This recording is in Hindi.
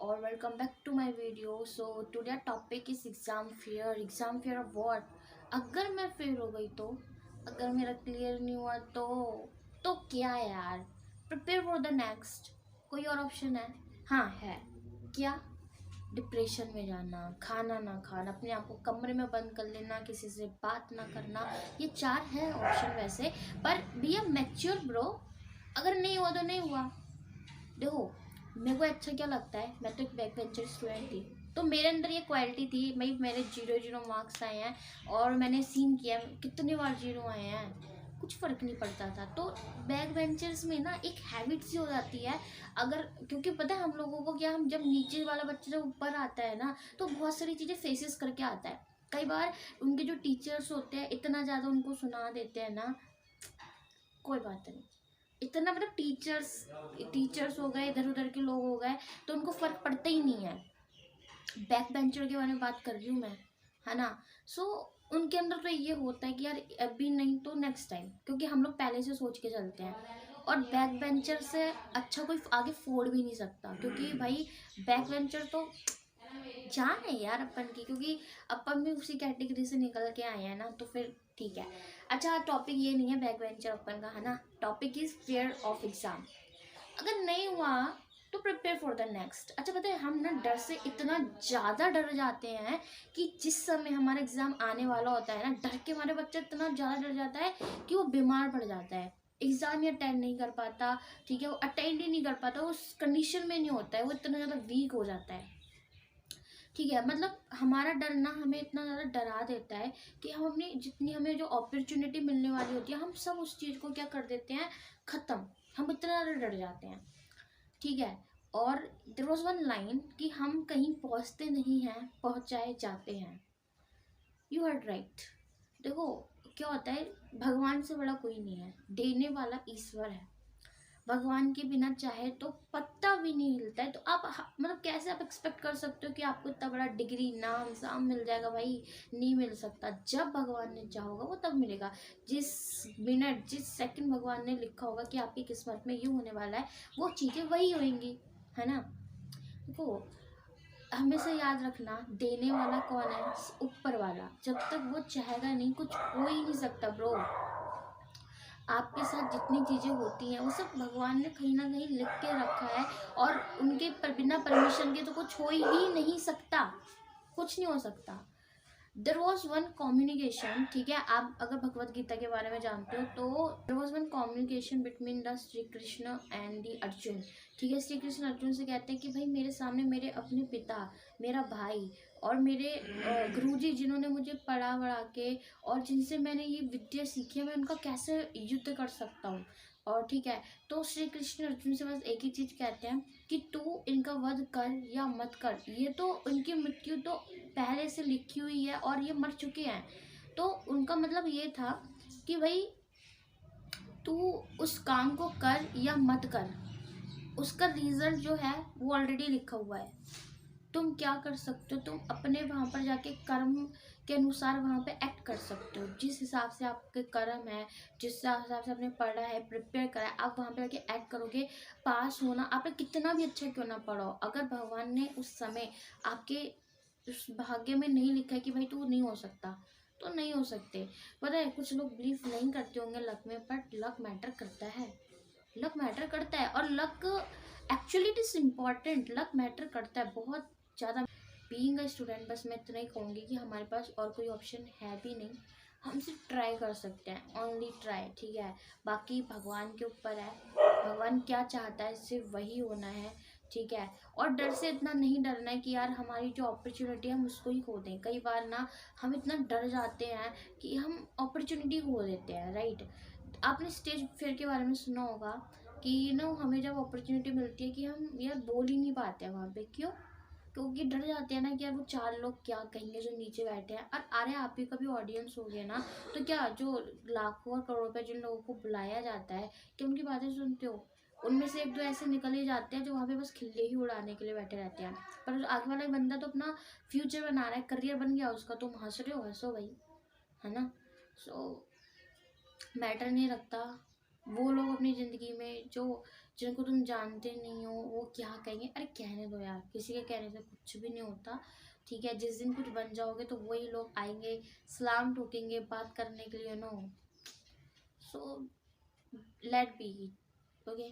or welcome back to my video. So today our topic is exam fear. Exam fear of what? अगर मैं फेल हो गई तो, अगर मेरा क्लियर नहीं हुआ तो क्या यार? Prepare for the next. कोई और ऑप्शन है? हाँ है. क्या? डिप्रेशन में जाना, खाना ना खाना, अपने आप को कमरे में बंद कर लेना, किसी से बात ना करना. ये 4 है ऑप्शन वैसे. पर बी अ मैच्योर ब्रो. अगर नहीं हुआ तो नहीं हुआ. देखो, मेरे को अच्छा क्या लगता है, मैं तो एक बैक बेंचर स्टूडेंट थी, तो मेरे अंदर ये क्वालिटी थी. मेरे 0 मार्क्स आए हैं और मैंने सीन किया कितनी बार 0 आए हैं, कुछ फ़र्क नहीं पड़ता था. तो बैक बेंचर्स में ना एक हैबिट सी हो जाती है. अगर क्योंकि पता है हम लोगों को क्या, हम जब नीचे वाला बच्चा जब ऊपर आता है ना, तो बहुत सारी चीज़ें फेसेस करके आता है. कई बार उनके जो टीचर्स होते हैं इतना ज़्यादा उनको सुना देते हैं ना, कोई बात नहीं. इतना मतलब टीचर्स हो गए, इधर उधर के लोग हो गए, तो उनको फ़र्क पड़ता ही नहीं है. बैक बेंचर के बारे में बात कर रही हूँ मैं, है ना. सो उनके अंदर तो ये होता है कि यार अभी नहीं तो नेक्स्ट टाइम, क्योंकि हम लोग पहले से सोच के चलते हैं. और बैक बेंचर से अच्छा कोई आगे फोड़ भी नहीं सकता, क्योंकि भाई बैक बेंचर तो जान है यार अपन की, क्योंकि अपन भी उसी कैटेगरी से निकल के आए हैं ना, तो फिर ठीक है. अच्छा, टॉपिक ये नहीं है बैक बेंचर अपन का, है ना. Topic is fear of exam. अगर नहीं हुआ तो प्रिपेयर फॉर द नेक्स्ट. अच्छा, पता है हम ना डर से इतना ज़्यादा डर जाते हैं कि जिस समय हमारा एग्ज़ाम आने वाला होता है ना, डर के हमारे बच्चा इतना ज़्यादा डर जाता है कि वो बीमार पड़ जाता है. एग्ज़ाम ही अटेंड नहीं कर पाता. ठीक है, वो अटेंड ही नहीं कर पाता, उस कंडीशन में नहीं होता है, वो इतना ज़्यादा वीक हो जाता है. ठीक है, मतलब हमारा डर ना हमें इतना ज़्यादा डरा देता है कि हम अपनी जितनी हमें जो अपॉर्चुनिटी मिलने वाली होती है, हम सब उस चीज़ को क्या कर देते हैं, ख़त्म. हम इतना ज़्यादा डर जाते हैं. ठीक है. और देयर वॉज वन लाइन कि हम कहीं पहुंचते नहीं हैं, पहुंचाए जाते हैं. You are right. देखो, क्या होता है, भगवान से बड़ा कोई नहीं है, देने वाला ईश्वर है. भगवान के बिना चाहे तो पत्ता भी नहीं हिलता है, तो आप मतलब कैसे आप एक्सपेक्ट कर सकते हो कि आपको इतना बड़ा डिग्री नाम साम मिल जाएगा. भाई नहीं मिल सकता. जब भगवान ने चाहोगा वो तब मिलेगा. जिस मिनट जिस सेकंड भगवान ने लिखा होगा कि आपकी किस्मत में यूँ होने वाला है, वो चीज़ें वही होंगी, है ना. देखो, हमेशा याद रखना, देने वाला कौन है, ऊपर वाला. जब तक वो चाहेगा नहीं, कुछ हो ही नहीं सकता ब्रो. आपके साथ जितनी चीज़ें होती हैं वो सब भगवान ने कहीं ना कहीं लिख के रखा है, और उनके बिना परमिशन के तो कुछ हो ही नहीं सकता. कुछ नहीं हो सकता. There was one communication. ठीक है, आप अगर भगवत गीता के बारे में जानते हो तो there was one communication between the Shri Krishna and the Arjun. ठीक है, श्री कृष्ण अर्जुन से कहते हैं कि भाई मेरे सामने मेरे अपने पिता, मेरा भाई और मेरे गुरुजी जिन्होंने मुझे पढ़ा बढ़ा के और जिनसे मैंने ये विद्या सीखी है, मैं उनका कैसे युद्ध कर सकता हूँ. और ठीक है, तो श्री कृष्ण अर्जुन से बस एक ही चीज़ कहते हैं कि तू इनका वध कर या मत कर, ये तो उनकी मृत्यु तो पहले से लिखी हुई है और ये मर चुके हैं. तो उनका मतलब ये था कि भाई तू उस काम को कर या मत कर, उसका रिजल्ट जो है वो ऑलरेडी लिखा हुआ है. तुम क्या कर सकते हो, तुम अपने वहाँ पर जाके कर्म के अनुसार वहाँ पे एक्ट कर सकते हो. जिस हिसाब से आपके कर्म है, जिस हिसाब से आपने पढ़ा है, प्रिपेयर करा है, आप वहाँ पे जाके एक्ट करोगे. पास होना, आपने कितना भी अच्छा क्यों ना पढ़ो, अगर भगवान ने उस समय आपके उस भाग्य में नहीं लिखा है कि भाई तू नहीं हो सकता, तो नहीं हो सकते. पता है, कुछ लोग बिलीव नहीं करते होंगे लक में, बट लक मैटर करता है. लक मैटर करता है, और luck actually it is important. Luck matter करता है बहुत ज़्यादा. बीइंग अ स्टूडेंट, बस मैं इतना ही कहूँगी कि हमारे पास और कोई ऑप्शन है भी नहीं. हम सिर्फ ट्राई कर सकते हैं, ओनली ट्राई. ठीक है, बाकी भगवान के ऊपर है. भगवान क्या चाहता है सिर्फ वही होना है. ठीक है, और डर से इतना नहीं डरना है कि यार हमारी जो अपॉर्चुनिटी है हम उसको ही खो दें. कई बार ना हम इतना डर जाते हैं कि हम अपॉर्चुनिटी खो देते हैं, राइट. आपने स्टेज फेयर के बारे में सुना होगा कि हमें जब अपॉर्चुनिटी मिलती है कि हम यार बोल ही नहीं पाते हैं वहाँ पे. क्यों? क्योंकि डर जाते हैं ना कि यार वो 4 लोग क्या कहेंगे जो नीचे बैठे हैं. और अरे आप ही का भी ऑडियंस हो गया ना, तो क्या जो लाखों और करोड़ों पे जिन लोगों को बुलाया जाता है, कि उनकी बातें सुनते हो, उनमें से एक दो ऐसे निकल ही जाते हैं जो वहाँ पे बस खिल्ले ही उड़ाने के लिए बैठे रहते हैं. पर आगे वाला बंदा तो अपना फ्यूचर बना रहा है, करियर बन गया उसका, तुम हंस रहे हो, हंसो भाई, है ना. सो मैटर नहीं रखता. वो लोग अपनी ज़िंदगी में जो जिनको तुम जानते नहीं हो वो क्या कहेंगे। अरे कहने दो यार, किसी के कहने से कुछ भी नहीं होता, ठीक है। जिस दिन कुछ बन जाओगे तो वही लोग आएंगे, सलाम ठोकेंगे बात करने के लिए, no. So let be, okay.